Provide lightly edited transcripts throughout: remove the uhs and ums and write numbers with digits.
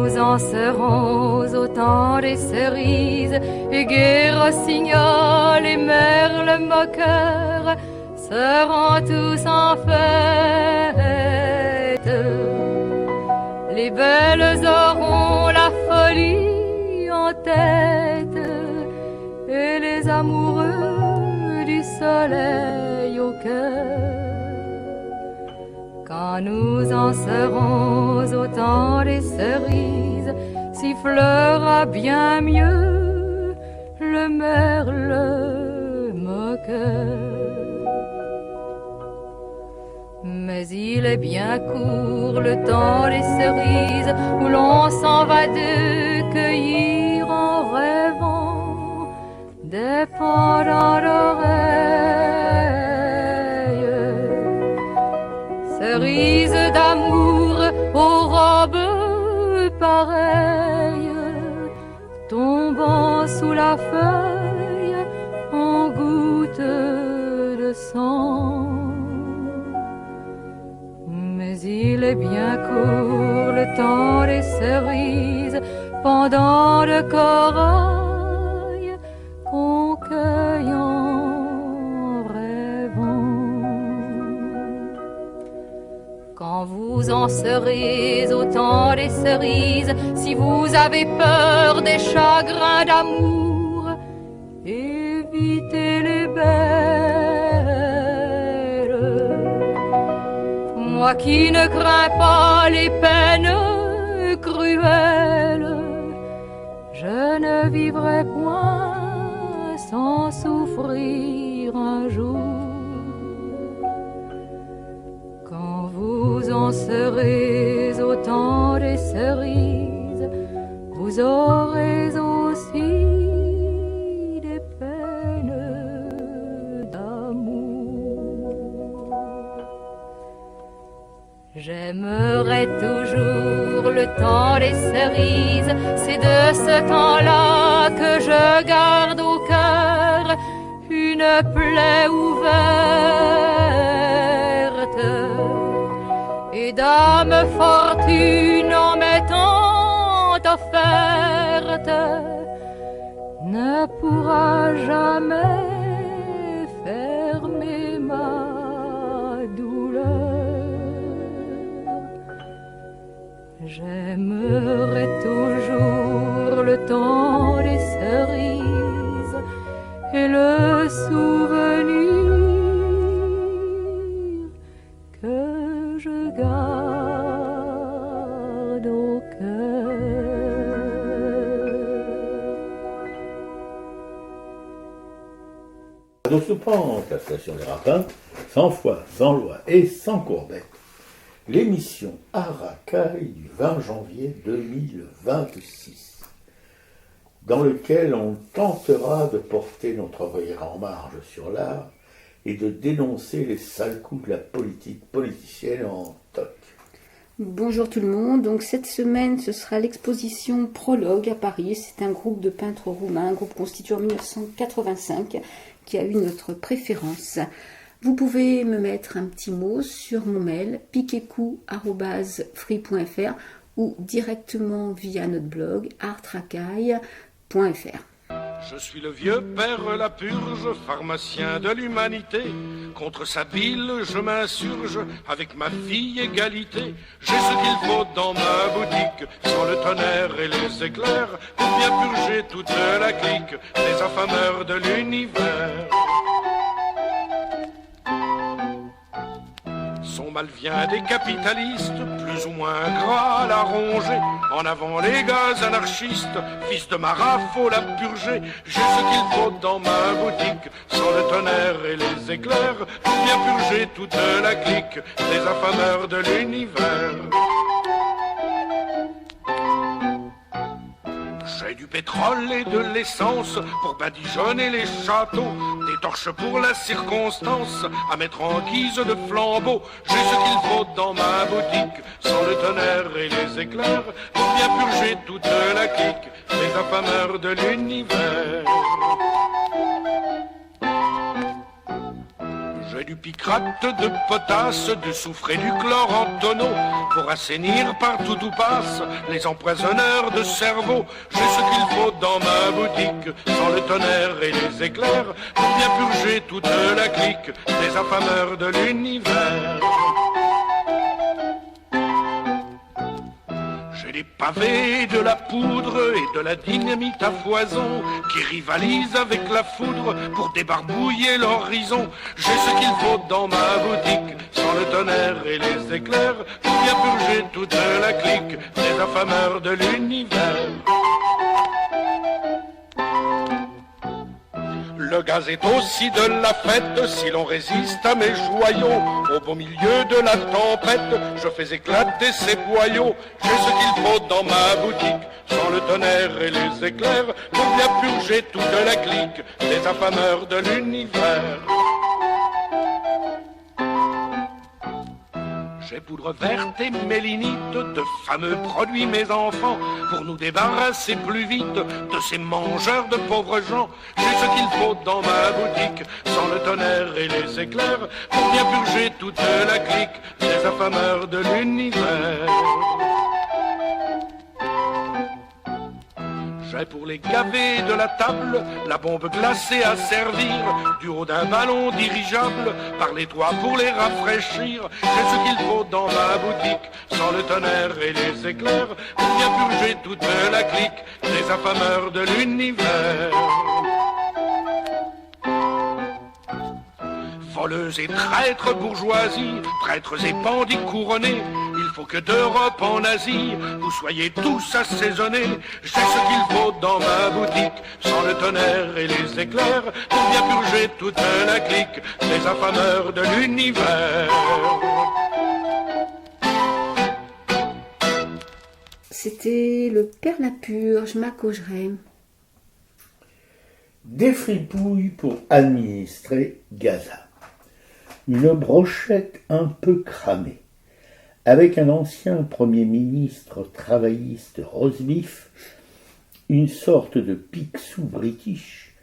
nous en serons au temps des cerises, et gai rossignol et merle moqueur seront tous en fête. Les belles auront la folie en tête, et les amoureux du soleil au cœur. Quand nous en serons au temps des cerises, sifflera bien mieux le merle moqueur. Mais il est bien court le temps des cerises, où l'on s'en va de cueillir en rêvant des pendants d'oreilles. Cerises d'amour aux robes pareilles, tombant sous la feuille en gouttes de sang. Mais il est bien court le temps des cerises, pendant de corail qu'on cueille en rêvant. Quand vous en serez au temps des cerises, si vous avez peur des chagrins d'amour, évitez les belles. Moi qui ne crains pas les peines cruelles, je ne vivrai point sans souffrir un jour. Quand vous en serez au temps des cerises, vous aurez aussi des peines d'amour. J'aimerai toujours le temps des cerises, c'est de ce temps-là que je garde au cœur une plaie ouverte. Et dame fortune en m'étant offerte ne pourra jamais fermer ma douleur. J'aimerai toujours le temps des cerises et le souvenir que je garde au cœur. Radio Soupente, la station des Rapins, sans foi, sans loi et sans courbette. L'émission Aracaille du 20 janvier 2026, dans lequel on tentera de porter notre regard en marge sur l'art et de dénoncer les sales coups de la politique politicienne en toc. Bonjour tout le monde, donc cette semaine ce sera l'exposition Prologue à Paris, c'est un groupe de peintres roumains, un groupe constitué en 1985 qui a eu notre préférence. Vous pouvez me mettre un petit mot sur mon mail piquecou@free.fr ou directement via notre blog artracaille.fr. Je suis le vieux père la purge, pharmacien de l'humanité. Contre sa bile, je m'insurge avec ma fille égalité. J'ai ce qu'il faut dans ma boutique, sans le tonnerre et les éclairs, pour bien purger toute la clique des affameurs de l'univers. Son mal vient des capitalistes, plus ou moins gras à la ronger. En avant les gaz anarchistes, fils de marat, faut la purger. J'ai ce qu'il faut dans ma boutique, sans le tonnerre et les éclairs, pour bien purger toute la clique des affameurs de l'univers. J'ai du pétrole et de l'essence pour badigeonner les châteaux, des torches pour la circonstance à mettre en guise de flambeau. J'ai ce qu'il faut dans ma boutique, sans le tonnerre et les éclairs, pour bien purger toute la clique des affameurs de l'univers. J'ai du picrate, de potasse, du soufre et du chlore en tonneau pour assainir partout où passe les empoisonneurs de cerveau. J'ai ce qu'il faut dans ma boutique, sans le tonnerre et les éclairs, pour bien purger toute la clique des affameurs de l'univers. J'ai des pavés, de la poudre et de la dynamite à foison qui rivalisent avec la foudre pour débarbouiller l'horizon. J'ai ce qu'il faut dans ma boutique, sans le tonnerre et les éclairs, pour bien purger toute la clique des affameurs de l'univers. Le gaz est aussi de la fête si l'on résiste à mes joyaux. Au beau milieu de la tempête, je fais éclater ces boyaux. J'ai ce qu'il faut dans ma boutique, sans le tonnerre et les éclairs, pour bien purger toute la clique des affameurs de l'univers. J'ai poudre verte et mélinite, de fameux produits mes enfants, pour nous débarrasser plus vite de ces mangeurs de pauvres gens. J'ai ce qu'il faut dans ma boutique, sans le tonnerre et les éclairs, pour bien purger toute la clique des affameurs de l'univers. J'ai pour les gaver de la table la bombe glacée à servir, du haut d'un ballon dirigeable par les toits pour les rafraîchir. J'ai ce qu'il faut dans ma boutique, sans le tonnerre et les éclairs, pour bien purger toute la clique des affameurs de l'univers. Voleuse et traître bourgeoisie, prêtres et bandits couronnés, il faut que d'Europe en Asie, vous soyez tous assaisonnés. J'ai ce qu'il faut dans ma boutique, sans le tonnerre et les éclairs, pour bien purger toute la clique des affameurs de l'univers. C'était le Père Lapurge, Mac-Augerem. Des fripouilles pour administrer Gaza. Une brochette un peu cramée, avec un ancien Premier ministre travailliste rosebif, une sorte de Picsou british,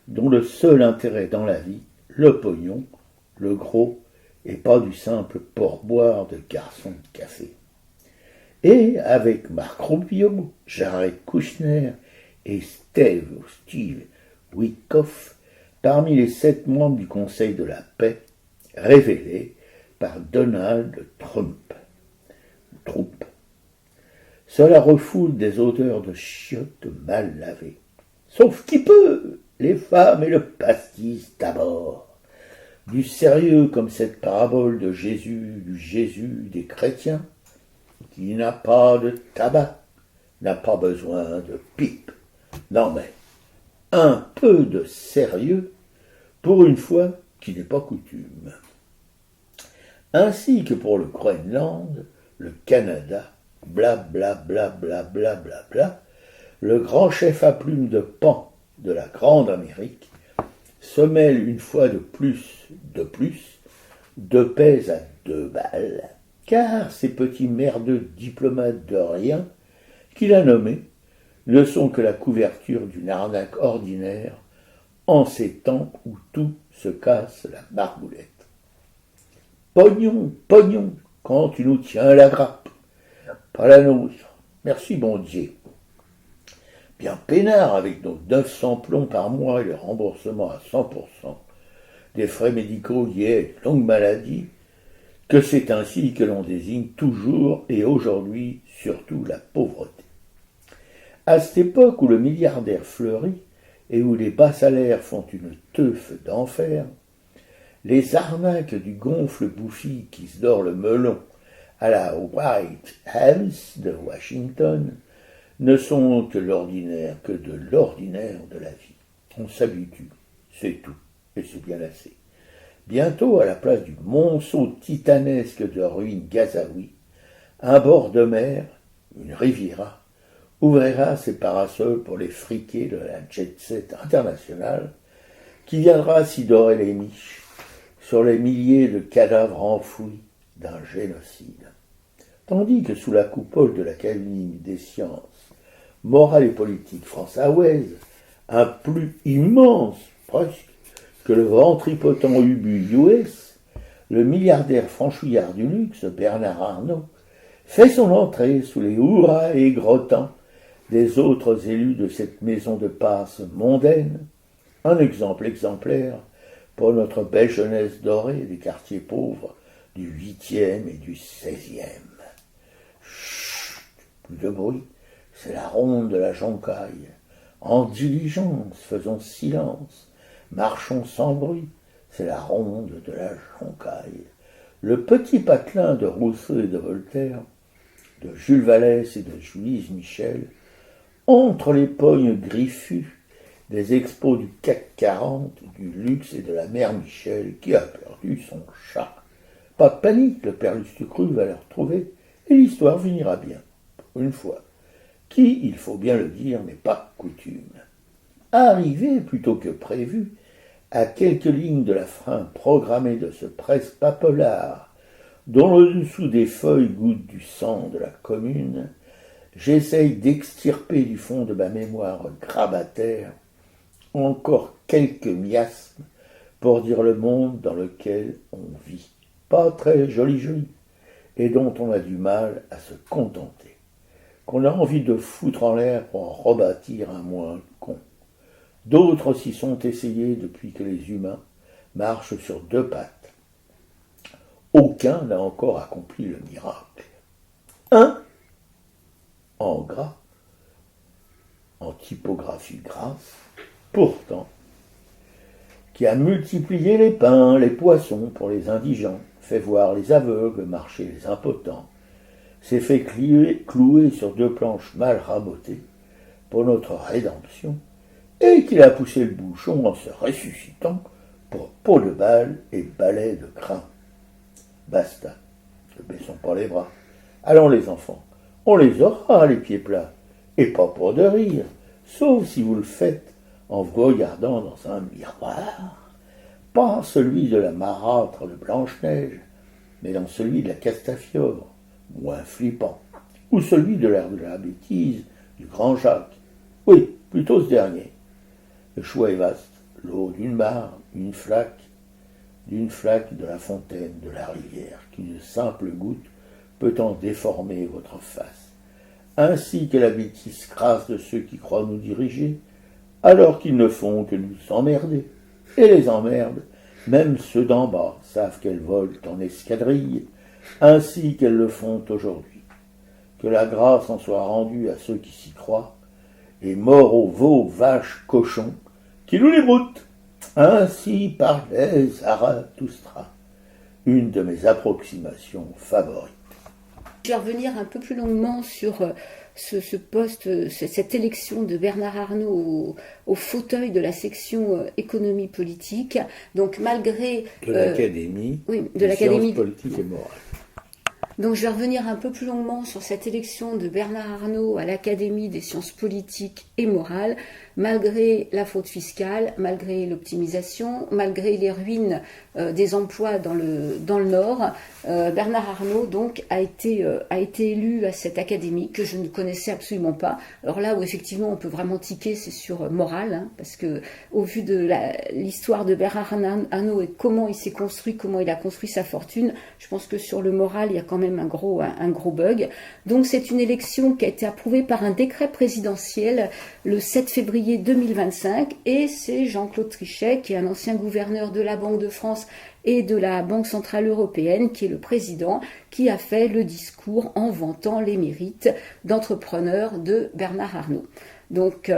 dont le seul intérêt dans la vie, le pognon, le gros, et pas du simple pourboire de garçon de café. Et avec Marc Rubio, Jared Kushner et Steve Witkoff, parmi les 7 membres du Conseil de la paix, révélés par Donald Trump. Cela refoule des odeurs de chiottes mal lavées. Sauf qui peut, les femmes et le pastis d'abord. Du sérieux comme cette parabole de Jésus, du Jésus des chrétiens, qui n'a pas de tabac, n'a pas besoin de pipe. Non mais, un peu de sérieux, pour une fois qui n'est pas coutume. Ainsi que pour le Groenland, le Canada, bla bla bla bla bla bla bla, le grand chef à plumes de Pan de la Grande Amérique se mêle une fois de plus, de pèse à 2 balles, car ces petits merdeux diplomates de rien qu'il a nommés ne sont que la couverture d'une arnaque ordinaire en ces temps où tout se casse la margoulette. Pognon, pognon, quand tu nous tiens la grappe. Pas la nôtre. Merci, bon Dieu. Bien peinard avec nos 900 plombs par mois et le remboursement à 100% des frais médicaux liés à une longue maladie, que c'est ainsi que l'on désigne toujours et aujourd'hui surtout la pauvreté. À cette époque où le milliardaire fleurit et où les bas salaires font une teuf d'enfer, les arnaques du gonfle-bouffi qui se dort le melon à la White House de Washington ne sont que de l'ordinaire de la vie. On s'habitue, c'est tout, et c'est bien assez. Bientôt, à la place du monceau titanesque de ruines gazaouis, un bord de mer, une riviera, ouvrira ses parasols pour les friqués de la jet-set internationale qui viendra s'y dorer les miches sur les milliers de cadavres enfouis d'un génocide. Tandis que sous la coupole de l'Académie des sciences morales et politiques françaises, un plus immense, presque, que le ventripotent ubu US, le milliardaire franchouillard du luxe, Bernard Arnault, fait son entrée sous les hurrahs égrotants des autres élus de cette maison de passe mondaine, un exemple exemplaire pour notre belle jeunesse dorée des quartiers pauvres du 8e et du 16e. Chut, plus de bruit, c'est la ronde de la Joncaille. En diligence, faisons silence, marchons sans bruit, c'est la ronde de la Joncaille. Le petit patelin de Rousseau et de Voltaire, de Jules Vallès et de Louise Michel, entre les pognes griffues des expos du CAC 40, du luxe et de la mère Michel qui a perdu son chat. Pas de panique, le père Lustucru va le retrouver et l'histoire finira bien, pour une fois, qui, il faut bien le dire, n'est pas coutume. Arrivé plutôt que prévu, à quelques lignes de la fin programmée de ce presse-papelard, dont le dessous des feuilles goûte du sang de la commune, j'essaye d'extirper du fond de ma mémoire grabataire encore quelques miasmes pour dire le monde dans lequel on vit. Pas très joli, et dont on a du mal à se contenter, qu'on a envie de foutre en l'air pour en rebâtir un moins con. D'autres s'y sont essayés depuis que les humains marchent sur deux pattes. Aucun n'a encore accompli le miracle. Un, en gras, en typographie grasse, pourtant, qui a multiplié les pains, les poissons pour les indigents, fait voir les aveugles, marcher les impotents, s'est fait clouer sur deux planches mal rabotées pour notre rédemption, et qu'il a poussé le bouchon en se ressuscitant pour peau de balle et balai de crin. Basta, ne baissons pas les bras. Allons les enfants, on les aura les pieds plats, et pas pour de rire, sauf si vous le faites en vous regardant dans un miroir, pas celui de la marâtre de Blanche-Neige, mais dans celui de la Castafiore, moins flippant, ou celui de l'air de la bêtise du Grand Jacques. Oui, plutôt ce dernier. Le choix est vaste, l'eau d'une mare, d'une flaque de la fontaine, de la rivière, qu'une simple goutte peut en déformer votre face, ainsi que la bêtise crasse de ceux qui croient nous diriger, alors qu'ils ne font que nous emmerder. Et les emmerdes, même ceux d'en bas, savent qu'elles volent en escadrille, ainsi qu'elles le font aujourd'hui. Que la grâce en soit rendue à ceux qui s'y croient, et mort aux veaux, vaches, cochons, qui nous les broutent. Ainsi parlait Zarathustra, une de mes approximations favorites. Je vais revenir un peu plus longuement sur ce poste, cette élection de Bernard Arnault au fauteuil de la section économie politique. Donc malgré de l'Académie, de l'Académie politique et morale. Donc je vais revenir un peu plus longuement sur cette élection de Bernard Arnault à l'Académie des sciences politiques et morales, malgré la fraude fiscale, malgré l'optimisation, malgré les ruines des emplois dans le Nord. Bernard Arnault donc a été élu à cette académie que je ne connaissais absolument pas. Alors là où effectivement on peut vraiment tiquer, c'est sur morale, hein, parce que au vu de l'histoire de Bernard Arnault et comment il s'est construit, comment il a construit sa fortune, je pense que sur le moral il y a quand même un gros bug. Donc c'est une élection qui a été approuvée par un décret présidentiel le 7 février 2025 et c'est Jean-Claude Trichet, qui est un ancien gouverneur de la Banque de France et de la Banque Centrale Européenne, qui est le président, qui a fait le discours en vantant les mérites d'entrepreneur de Bernard Arnault. Donc,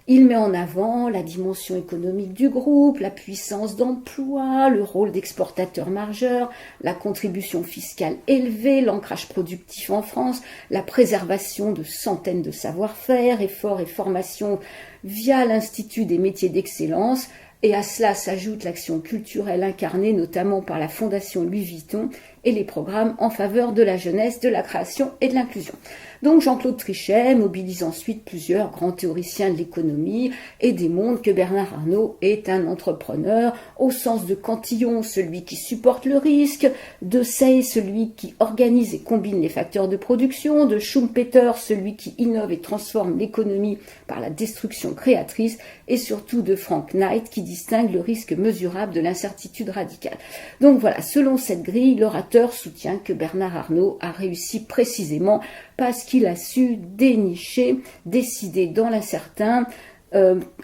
il met en avant la dimension économique du groupe, la puissance d'emploi, le rôle d'exportateur majeur, la contribution fiscale élevée, l'ancrage productif en France, la préservation de centaines de savoir-faire, efforts et formations via l'Institut des métiers d'excellence. Et à cela s'ajoute l'action culturelle incarnée notamment par la Fondation Louis Vuitton et les programmes en faveur de la jeunesse, de la création et de l'inclusion. Donc Jean-Claude Trichet mobilise ensuite plusieurs grands théoriciens de l'économie et démontre que Bernard Arnault est un entrepreneur au sens de Cantillon, celui qui supporte le risque, de Say, celui qui organise et combine les facteurs de production, de Schumpeter, celui qui innove et transforme l'économie par la destruction créatrice, et surtout de Frank Knight qui distingue le risque mesurable de l'incertitude radicale. Donc voilà, selon cette grille, l'orateur soutient que Bernard Arnault a réussi précisément parce qu'il a su dénicher, décider dans l'incertain,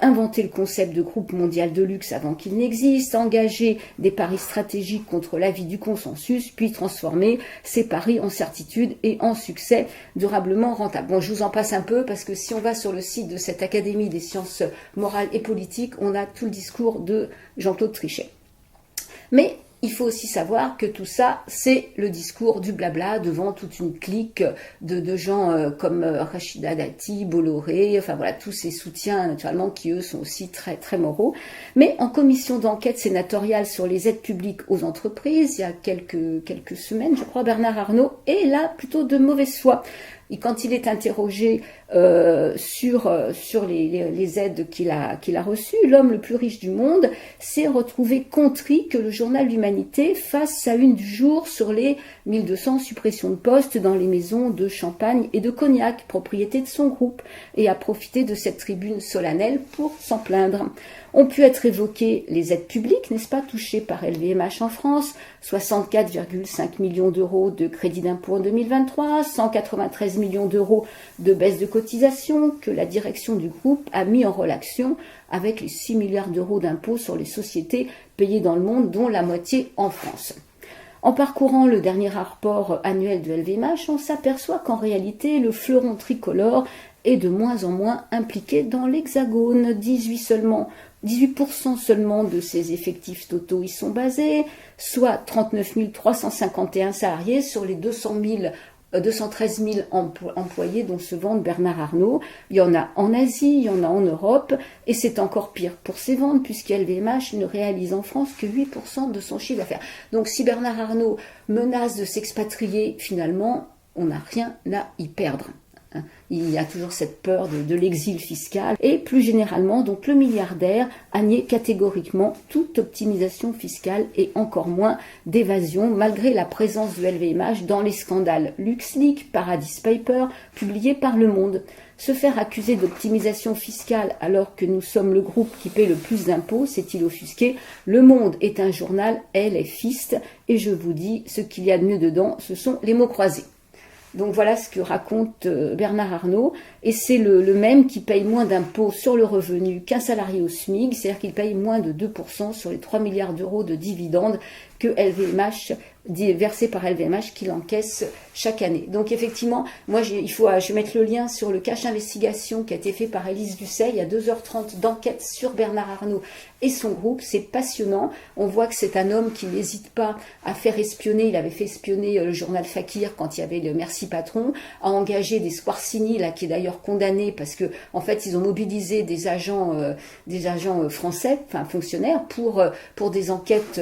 inventer le concept de groupe mondial de luxe avant qu'il n'existe, engager des paris stratégiques contre l'avis du consensus, puis transformer ces paris en certitude et en succès durablement rentable. Bon, je vous en passe un peu parce que si on va sur le site de cette Académie des sciences morales et politiques, on a tout le discours de Jean-Claude Trichet. Mais il faut aussi savoir que tout ça, c'est le discours du blabla devant toute une clique de gens comme Rachida Dati, Bolloré, enfin voilà, tous ces soutiens naturellement qui eux sont aussi très très moraux. Mais en commission d'enquête sénatoriale sur les aides publiques aux entreprises, il y a quelques semaines, je crois, Bernard Arnault est là plutôt de mauvaise foi. Et quand il est interrogé sur les aides qu'il a reçues, l'homme le plus riche du monde s'est retrouvé contrit que le journal L'Humanité fasse sa une du jour sur les 1200 suppressions de postes dans les maisons de champagne et de cognac, propriété de son groupe, et a profité de cette tribune solennelle pour s'en plaindre. Ont pu être évoquées les aides publiques, n'est-ce pas, touchées par LVMH en France, 64,5 millions d'euros de crédit d'impôt en 2023, 193 millions d'euros de baisse de cotisation que la direction du groupe a mis en relation avec les 6 milliards d'euros d'impôts sur les sociétés payées dans le monde, dont la moitié en France. En parcourant le dernier rapport annuel de LVMH, on s'aperçoit qu'en réalité, le fleuron tricolore est de moins en moins impliqué dans l'Hexagone. 18% seulement de ses effectifs totaux y sont basés, soit 39 351 salariés sur les 213 000 employés dont se vante Bernard Arnault. Il y en a en Asie, il y en a en Europe, et c'est encore pire pour ses ventes, puisqu'LVMH ne réalise en France que 8% de son chiffre d'affaires. Donc si Bernard Arnault menace de s'expatrier, finalement, on n'a rien à y perdre. Il y a toujours cette peur de l'exil fiscal. Et plus généralement, donc le milliardaire a nié catégoriquement toute optimisation fiscale et encore moins d'évasion, malgré la présence de LVMH dans les scandales LuxLeaks, Paradise Papers, publiés par Le Monde. Se faire accuser d'optimisation fiscale alors que nous sommes le groupe qui paie le plus d'impôts, s'est-il offusqué. Le Monde est un journal LFiste, et je vous dis, ce qu'il y a de mieux dedans, ce sont les mots croisés. Donc voilà ce que raconte Bernard Arnault, et c'est le même qui paye moins d'impôts sur le revenu qu'un salarié au SMIC, c'est-à-dire qu'il paye moins de 2% sur les 3 milliards d'euros de dividendes que LVMH, versés par LVMH, qu'il encaisse chaque année. Donc effectivement, moi je vais mettre le lien sur le cache investigation qui a été fait par Élise Lucet, il y a 2h30 d'enquête sur Bernard Arnault et son groupe, c'est passionnant. On voit que c'est un homme qui n'hésite pas à faire espionner, il avait fait espionner le journal Fakir quand il y avait le Merci Patron, a engagé des Squarcini, là, qui est d'ailleurs condamné parce que en fait ils ont mobilisé des agents français, enfin fonctionnaires, pour des enquêtes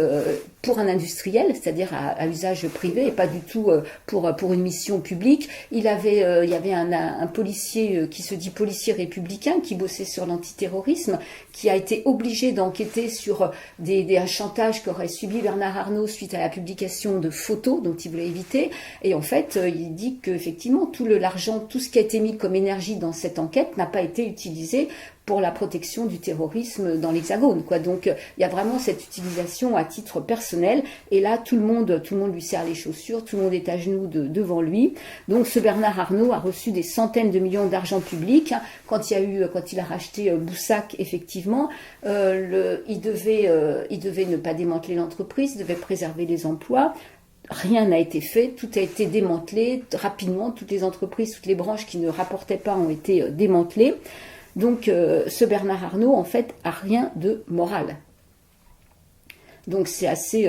pour un industriel, c'est-à-dire à usage privé et pas du tout pour une mission publique. Il y avait un policier qui se dit policier républicain qui bossait sur l'antiterrorisme, qui a été obligé d'enquêter sur un chantage qu'aurait subi Bernard Arnault suite à la publication de photos dont il voulait éviter. Et en fait, il dit qu'effectivement, tout l'argent, tout ce qui a été mis comme énergie dans cette enquête n'a pas été utilisé pour la protection du terrorisme dans l'Hexagone, quoi. Donc il y a vraiment cette utilisation à titre personnel, et là tout le monde lui serre les chaussures, tout le monde est à genoux devant lui. Donc ce Bernard Arnault a reçu des centaines de millions d'argent public, hein. Quand il a racheté Boussac, effectivement, il devait ne pas démanteler l'entreprise, il devait préserver les emplois. Rien n'a été fait, tout a été démantelé rapidement, toutes les entreprises, toutes les branches qui ne rapportaient pas ont été démantelées. Donc ce Bernard Arnault, en fait, a rien de moral. Donc c'est assez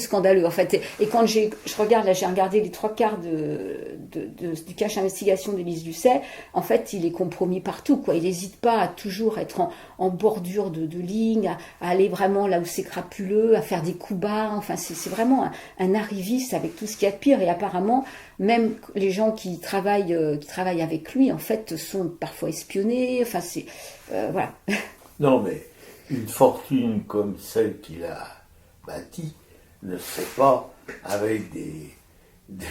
scandaleux en fait. Et quand j'ai regardé les 3/4 du cache investigation d'Élise Lucet, en fait il est compromis partout, quoi. Il n'hésite pas à toujours être en bordure de ligne, à aller vraiment là où c'est crapuleux, à faire des coups bas. Enfin c'est vraiment un arriviste avec tout ce qu'il y a de pire. Et apparemment même les gens qui travaillent avec lui en fait sont parfois espionnés. Enfin c'est voilà. Non mais une fortune comme celle qu'il a bâtie ne se fait pas avec des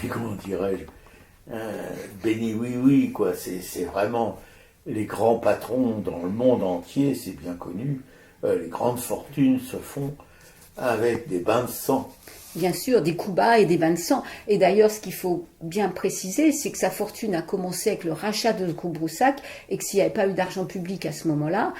comment dirais-je, béni oui, quoi. C'est vraiment les grands patrons dans le monde entier, c'est bien connu. Les grandes fortunes se font avec des bains de sang. Bien sûr, des coups bas et des bains de sang. Et d'ailleurs, ce qu'il faut bien préciser, c'est que sa fortune a commencé avec le rachat de ce groupe Broussac, et que s'il n'y avait pas eu d'argent public à ce moment-là,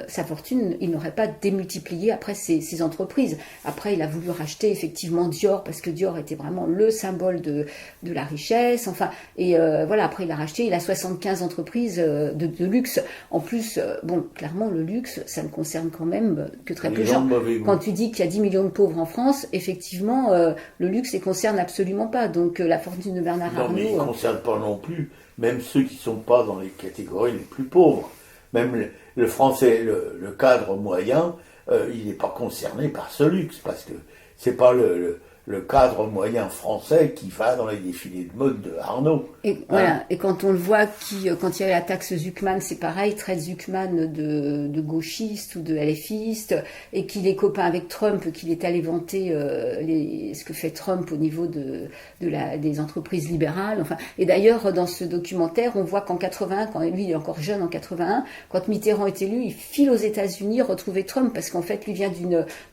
sa fortune, il n'aurait pas démultiplié après ses entreprises. Après, il a voulu racheter effectivement Dior, parce que Dior était vraiment le symbole de la richesse. Enfin, et voilà, après il a racheté, il a 75 entreprises de luxe. En plus, bon, clairement, le luxe, ça ne concerne quand même que très peu de gens. Quand tu dis qu'il y a 10 millions de pauvres en France, effectivement, le luxe ne les concerne absolument pas. Donc la fortune de Bernard Arnault... Non, mais il ne concerne pas non plus, même ceux qui ne sont pas dans les catégories les plus pauvres. Même le français, le cadre moyen, il n'est pas concerné par ce luxe, parce que c'est pas le cadre moyen français qui va dans les défilés de mode de Arnault. Et, voilà. Et quand on le voit, quand il y avait la taxe Zuckman, c'est pareil, traite Zuckman de gauchiste ou de LFiste, et qu'il est copain avec Trump, qu'il est allé vanter ce que fait Trump au niveau des entreprises libérales. Enfin, et d'ailleurs, dans ce documentaire, on voit qu'en 81, quand lui il est encore jeune en 81, quand Mitterrand est élu, il file aux États-Unis retrouver Trump, parce qu'en fait, lui vient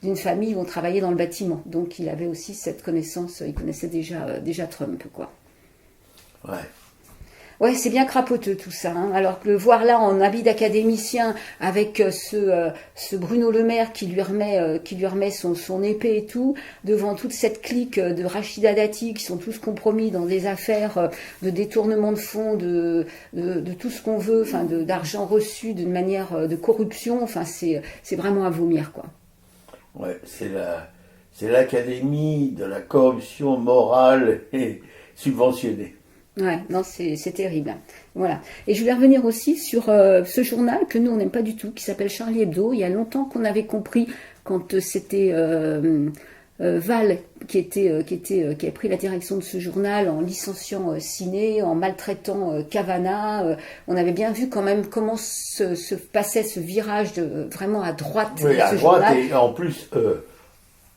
d'une famille où on travaillait dans le bâtiment. Donc il avait aussi cette connaissance, il connaissait déjà Trump, quoi. Ouais. Ouais, c'est bien crapoteux tout ça. Hein. Alors que le voir là en habit d'académicien avec ce Bruno Le Maire qui lui remet son épée et tout, devant toute cette clique de Rachida Dati qui sont tous compromis dans des affaires de détournement de fonds, de tout ce qu'on veut, enfin d'argent reçu d'une manière de corruption. Enfin, c'est vraiment à vomir, quoi. Ouais, c'est l'académie de la corruption morale et subventionnée. Ouais, non, c'est terrible. Voilà. Et je voulais revenir aussi sur ce journal que nous on n'aime pas du tout, qui s'appelle Charlie Hebdo. Il y a longtemps qu'on avait compris, quand c'était Val qui a pris la direction de ce journal en licenciant Ciné, en maltraitant Cavana. On avait bien vu quand même comment se passait ce virage vraiment à droite. Oui, de à ce droite journal. et en plus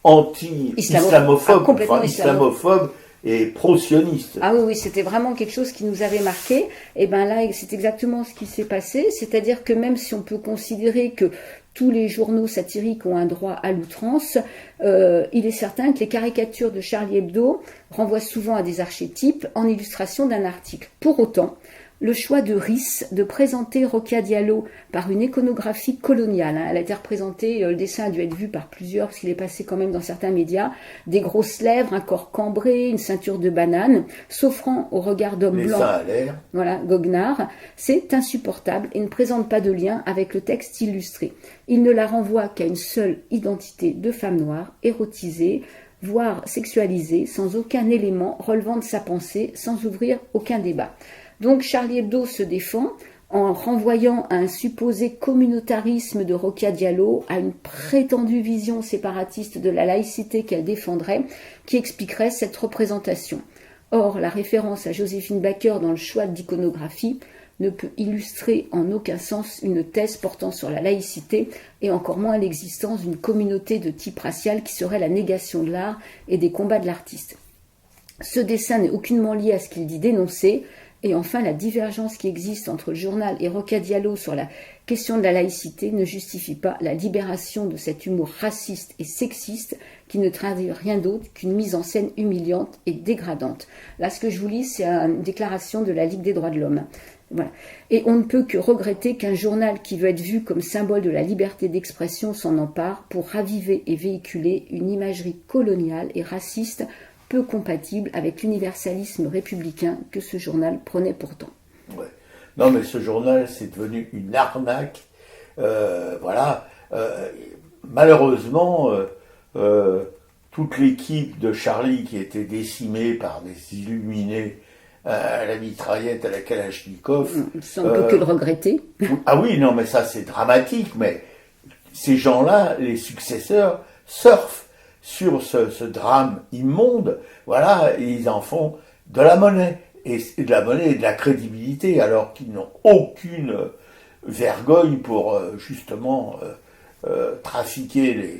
anti-islamophobe, complètement islamophobe et pro-sioniste. Ah oui, c'était vraiment quelque chose qui nous avait marqué. Et bien là, c'est exactement ce qui s'est passé. C'est-à-dire que même si on peut considérer que tous les journaux satiriques ont un droit à l'outrance, il est certain que les caricatures de Charlie Hebdo renvoient souvent à des archétypes en illustration d'un article. Pour autant, le choix de Riss de présenter Rokia Diallo par une iconographie coloniale. Elle a été représentée, le dessin a dû être vu par plusieurs, parce qu'il est passé quand même dans certains médias, des grosses lèvres, un corps cambré, une ceinture de banane, s'offrant au regard d'homme blanc. Ça a l'air. Voilà, goguenard. C'est insupportable et ne présente pas de lien avec le texte illustré. Il ne la renvoie qu'à une seule identité de femme noire, érotisée, voire sexualisée, sans aucun élément relevant de sa pensée, sans ouvrir aucun débat. Donc Charlie Hebdo se défend en renvoyant à un supposé communautarisme de Rokia Diallo, à une prétendue vision séparatiste de la laïcité qu'elle défendrait, qui expliquerait cette représentation. Or, la référence à Joséphine Baker dans le choix d'iconographie ne peut illustrer en aucun sens une thèse portant sur la laïcité et encore moins l'existence d'une communauté de type racial qui serait la négation de l'art et des combats de l'artiste. Ce dessin n'est aucunement lié à ce qu'il dit dénoncer. Et enfin, la divergence qui existe entre le journal et Rokia Diallo sur la question de la laïcité ne justifie pas la libération de cet humour raciste et sexiste qui ne traduit rien d'autre qu'une mise en scène humiliante et dégradante. Là, ce que je vous lis, c'est une déclaration de la Ligue des droits de l'homme. Voilà. Et on ne peut que regretter qu'un journal qui veut être vu comme symbole de la liberté d'expression s'en empare pour raviver et véhiculer une imagerie coloniale et raciste peu compatible avec l'universalisme républicain que ce journal prenait pourtant. Ouais. Non, mais ce journal, c'est devenu une arnaque. Voilà. malheureusement, toute l'équipe de Charlie qui était décimée par des illuminés à la mitraillette, à la Kalachnikov. Ça, on ne peut que le regretter. Ah oui, non, mais ça c'est dramatique, mais ces gens-là, les successeurs, surfent sur ce drame immonde, voilà, et ils en font de la monnaie, et de la monnaie et de la crédibilité, alors qu'ils n'ont aucune vergogne pour justement trafiquer,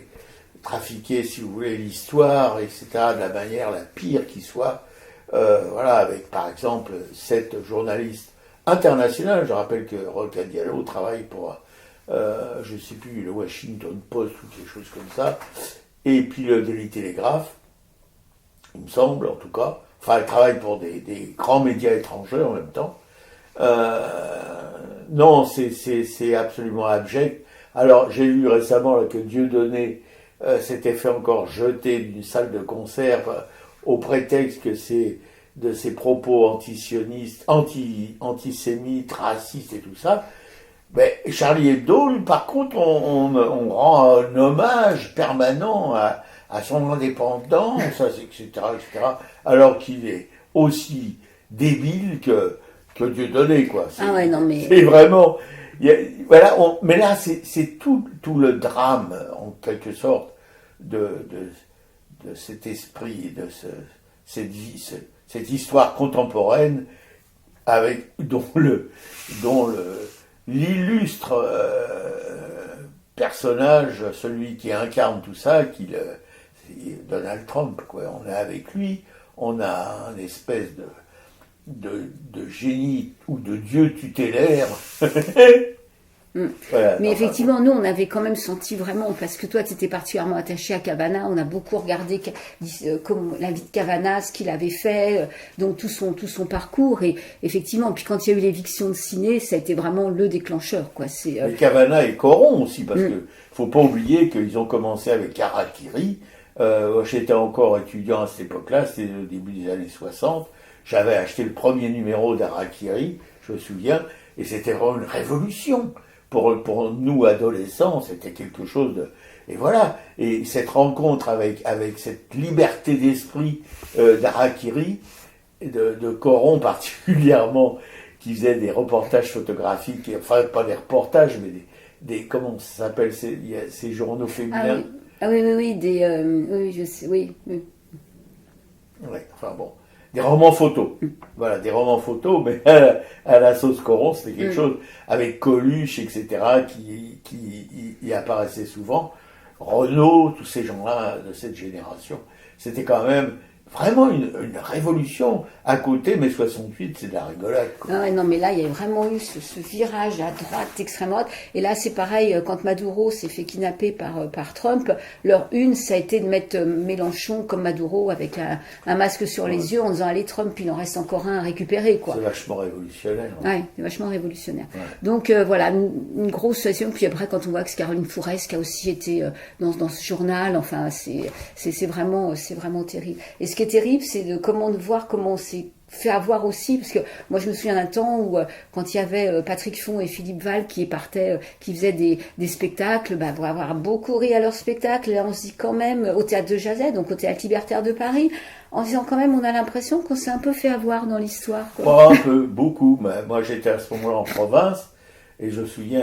si vous voulez, l'histoire, etc., de la manière la pire qui soit. Voilà, avec par exemple cette journaliste internationale, je rappelle que Roca Diallo travaille pour, je ne sais plus, le Washington Post ou quelque chose comme ça, et puis le Daily Telegraph, il me semble en tout cas, enfin elle travaille pour des grands médias étrangers en même temps. Non, c'est absolument abject. Alors j'ai lu récemment là, que Dieudonné s'était fait encore jeter d'une salle de concert au prétexte que c'est de ses propos antisionistes, antisémites, racistes et tout ça. Mais Charlie Hebdo, lui, par contre, on rend un hommage permanent à son indépendance, etc., etc., alors qu'il est aussi débile que Dieudonné, quoi. Ah ouais, non mais... C'est vraiment... voilà, mais là, c'est tout le drame, en quelque sorte, de cet esprit, de cette histoire contemporaine dont l'illustre personnage, celui qui incarne tout ça, c'est Donald Trump, quoi. On est avec lui, on a un espèce de génie ou de dieu tutélaire. Voilà, mais effectivement, nous, on avait quand même senti vraiment, parce que toi, tu étais particulièrement attaché à Cavana, on a beaucoup regardé la vie de Cavana, ce qu'il avait fait, donc tout son parcours, et effectivement, puis quand il y a eu l'éviction de Ciné, ça a été vraiment le déclencheur, quoi. Mais Cavana et Coron aussi, parce que faut pas oublier qu'ils ont commencé avec Harakiri. J'étais encore étudiant à cette époque-là, c'était au début des années 60. J'avais acheté le premier numéro d'Harakiri, je me souviens, et c'était vraiment une révolution. Pour nous, adolescents, c'était quelque chose de... Et voilà, et cette rencontre avec cette liberté d'esprit d'Harakiri, de Coron particulièrement, qui faisait des reportages photographiques, enfin pas des reportages, mais des comment ça s'appelle, ces journaux féminins. Oui, oui, je sais, oui. Oui, enfin bon. Des romans photos. Voilà, des romans photos, mais à la sauce Coron, c'était quelque chose avec Coluche, etc., qui y apparaissait souvent. Renaud, tous ces gens-là de cette génération. C'était quand même vraiment une révolution. À côté, mai 68, c'est de la rigolade, quoi. Ah ouais, non, mais là, il y a vraiment eu ce virage à droite, extrême droite. Et là, c'est pareil, quand Maduro s'est fait kidnapper par Trump, leur une, ça a été de mettre Mélenchon comme Maduro avec un masque sur les yeux en disant, allez, Trump, il en reste encore un à récupérer, quoi. C'est vachement révolutionnaire. Ouais, c'est vachement révolutionnaire. Ouais. Donc, voilà, une grosse situation. Puis après, quand on voit que c'est Caroline Fourest qui a aussi été dans ce journal, enfin, c'est vraiment terrible. Et ce qui est terrible, c'est de voir comment on s'est fait avoir aussi, parce que moi je me souviens d'un temps où quand il y avait Patrick Font et Philippe Val qui faisaient des spectacles, pour avoir beaucoup ri à leurs spectacles, là on se dit quand même, au Théâtre de Jazet, donc au Théâtre Libertaire de Paris, en se disant quand même, on a l'impression qu'on s'est un peu fait avoir dans l'histoire, quoi. Pas un peu, beaucoup. Moi j'étais à ce moment-là en province, et je me souviens,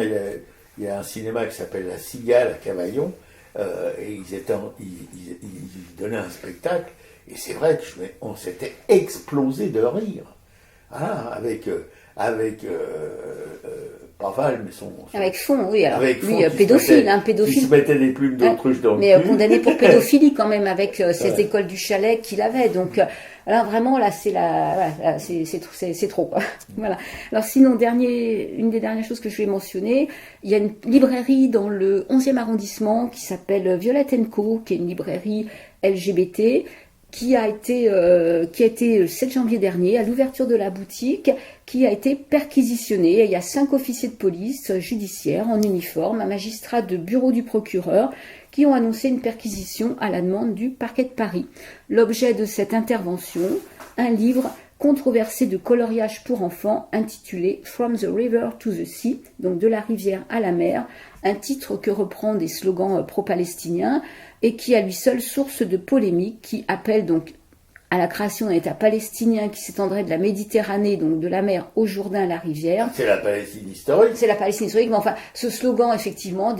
il y a un cinéma qui s'appelle La Cigale à Cavaillon, et ils donnaient un spectacle. Et c'est vrai qu'on s'était explosé de rire. Voilà, avec Paval, mais son... Avec Font, oui, alors avec lui, Font, pédophile. Qui se mettait des plumes d'autruche dans le mais cul. Condamné pour pédophilie quand même, avec cette école du Chalet qu'il avait. Donc, alors vraiment, là, c'est trop, quoi. Voilà. Alors sinon, une des dernières choses que je vais mentionner, il y a une librairie dans le 11e arrondissement qui s'appelle Violette & Co, qui est une librairie LGBT, qui a été le 7 janvier dernier, à l'ouverture de la boutique, qui a été perquisitionnée. Il y a 5 officiers de police judiciaire en uniforme, un magistrat de bureau du procureur, qui ont annoncé une perquisition à la demande du parquet de Paris. L'objet de cette intervention, un livre controversée de coloriage pour enfants intitulée From the River to the Sea, donc de la rivière à la mer, un titre que reprend des slogans pro-palestiniens et qui est à lui seul source de polémique, qui appelle donc à la création d'un État palestinien qui s'étendrait de la Méditerranée, donc de la mer au Jourdain, la rivière. C'est la Palestine historique. C'est la Palestine historique, mais enfin, ce slogan, effectivement,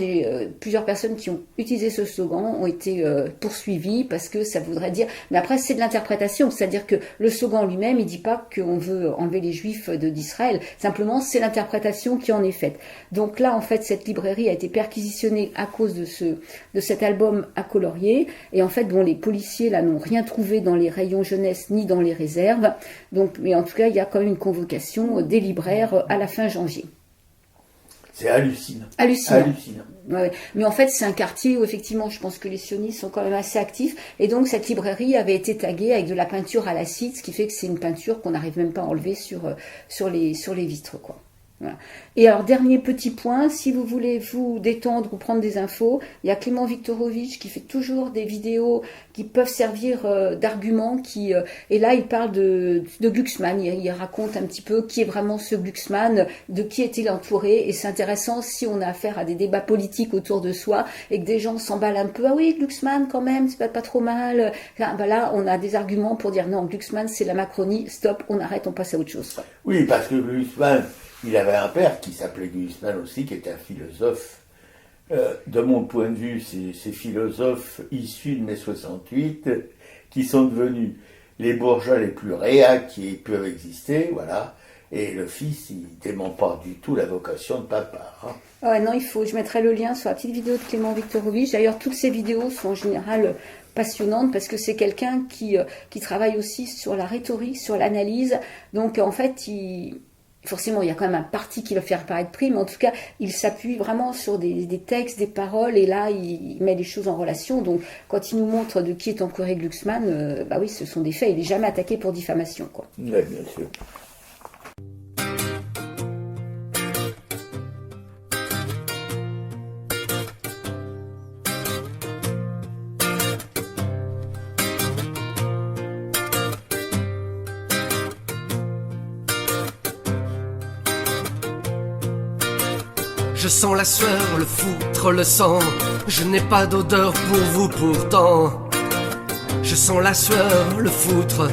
plusieurs personnes qui ont utilisé ce slogan ont été poursuivies parce que ça voudrait dire... Mais après, c'est de l'interprétation, c'est-à-dire que le slogan lui-même, il dit pas qu'on veut enlever les Juifs d'Israël, simplement, c'est l'interprétation qui en est faite. Donc là, en fait, cette librairie a été perquisitionnée à cause de cet album à colorier, et en fait, bon, les policiers, là, n'ont rien trouvé dans les rayons jeunesse ni dans les réserves. Donc, mais en tout cas, il y a quand même une convocation des libraires à la fin janvier. C'est hallucinant. Hallucinant. Ouais. Mais en fait, c'est un quartier où effectivement, je pense que les sionistes sont quand même assez actifs. Et donc, cette librairie avait été taguée avec de la peinture à l'acide, ce qui fait que c'est une peinture qu'on n'arrive même pas à enlever sur les vitres, quoi. Voilà. Et alors, dernier petit point, si vous voulez vous détendre ou prendre des infos, il y a Clément Viktorovitch qui fait toujours des vidéos qui peuvent servir d'argument. Et là, il parle de Glucksmann. Il raconte un petit peu qui est vraiment ce Glucksmann, de qui est-il entouré. Et c'est intéressant si on a affaire à des débats politiques autour de soi et que des gens s'emballent un peu. Ah oui, Glucksmann quand même, c'est pas trop mal. Ben là, on a des arguments pour dire non, Glucksmann, c'est la Macronie. Stop, on arrête, on passe à autre chose. Oui, parce que Glucksmann, il avait un père qui s'appelait Glucksmann aussi, qui était un philosophe. De mon point de vue, ces philosophes issus de mai 68, qui sont devenus les bourgeois les plus réacs qui peuvent exister, voilà. Et le fils, il dément pas du tout la vocation de papa. Hein. Ouais, non, je mettrai le lien sur la petite vidéo de Clément Viktorovitch. D'ailleurs, toutes ces vidéos sont en général passionnantes parce que c'est quelqu'un qui travaille aussi sur la rhétorique, sur l'analyse. Donc, en fait, forcément, il y a quand même un parti qui va faire paraître prix, mais en tout cas, il s'appuie vraiment sur des textes, des paroles, et là, il met les choses en relation. Donc, quand il nous montre de qui est entouré Glucksmann, bah oui, ce sont des faits. Il n'est jamais attaqué pour diffamation, quoi. Oui, bien sûr. Je sens la sueur, le foutre, le sang. Je n'ai pas d'odeur pour vous pourtant. Je sens la sueur, le foutre,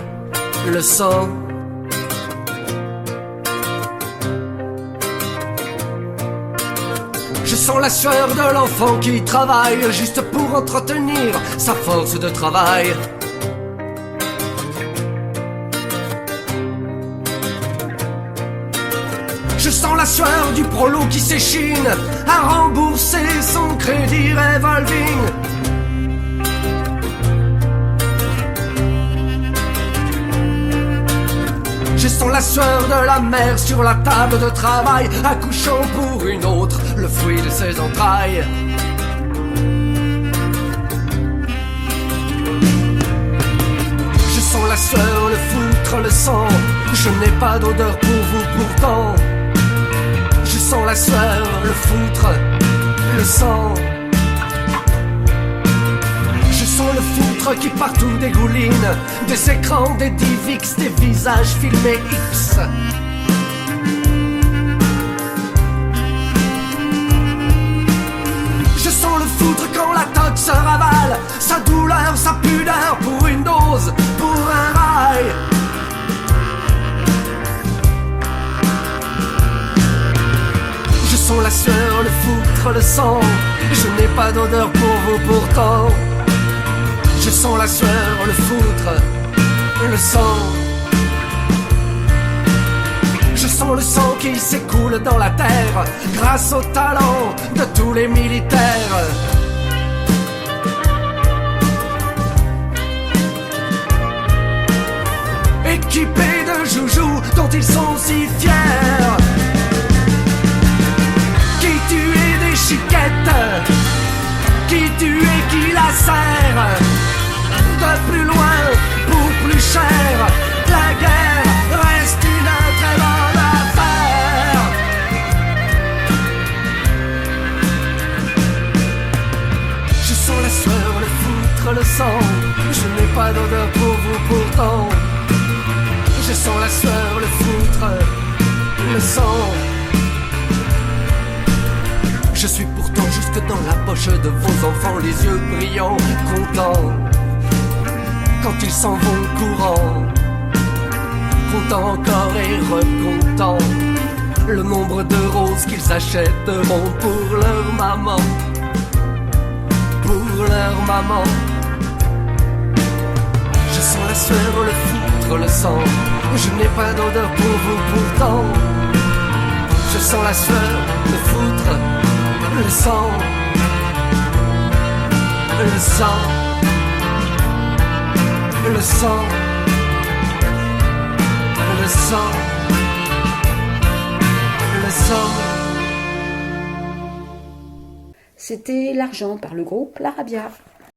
le sang. Je sens la sueur de l'enfant qui travaille juste pour entretenir sa force de travail. Je sens la sueur du prolo qui s'échine à rembourser son crédit revolving. Je sens la sueur de la mère sur la table de travail, accouchant pour une autre le fruit de ses entrailles. Je sens la sueur, le foutre, le sang. Je n'ai pas d'odeur pour vous pourtant. Je sens la sueur, le foutre, le sang. Je sens le foutre qui partout dégouline des écrans, des DivX, des visages filmés X. Je sens le foutre quand la toque se ravale, sa douleur, sa pudeur pour une dose, pour un rail. Je sens la sueur, le foutre, le sang. Je n'ai pas d'odeur pour vous pourtant. Je sens la sueur, le foutre, le sang. Je sens le sang qui s'écoule dans la terre grâce au talent de tous les militaires. Équipés de joujoux dont ils sont si fiers. Qui tuait des chiquettes, qui tue et qui la serre. De plus loin pour plus cher, la guerre reste une très bonne affaire. Je sens la sueur, le foutre, le sang. Je n'ai pas d'odeur pour vous pourtant. Je sens sens la sueur, le foutre, le sang. Je suis pourtant jusque dans la poche de vos enfants, les yeux brillants, contents, quand ils s'en vont courant, contents encore et recontents, le nombre de roses qu'ils achèteront pour leur maman, pour leur maman. Je sens la sueur, le foutre, le sang, je n'ai pas d'odeur pour vous pourtant. Je sens la sueur, le foutre, le sang, le sang, le sang, le sang, le sang. C'était L'Argent par le groupe L'Arabia.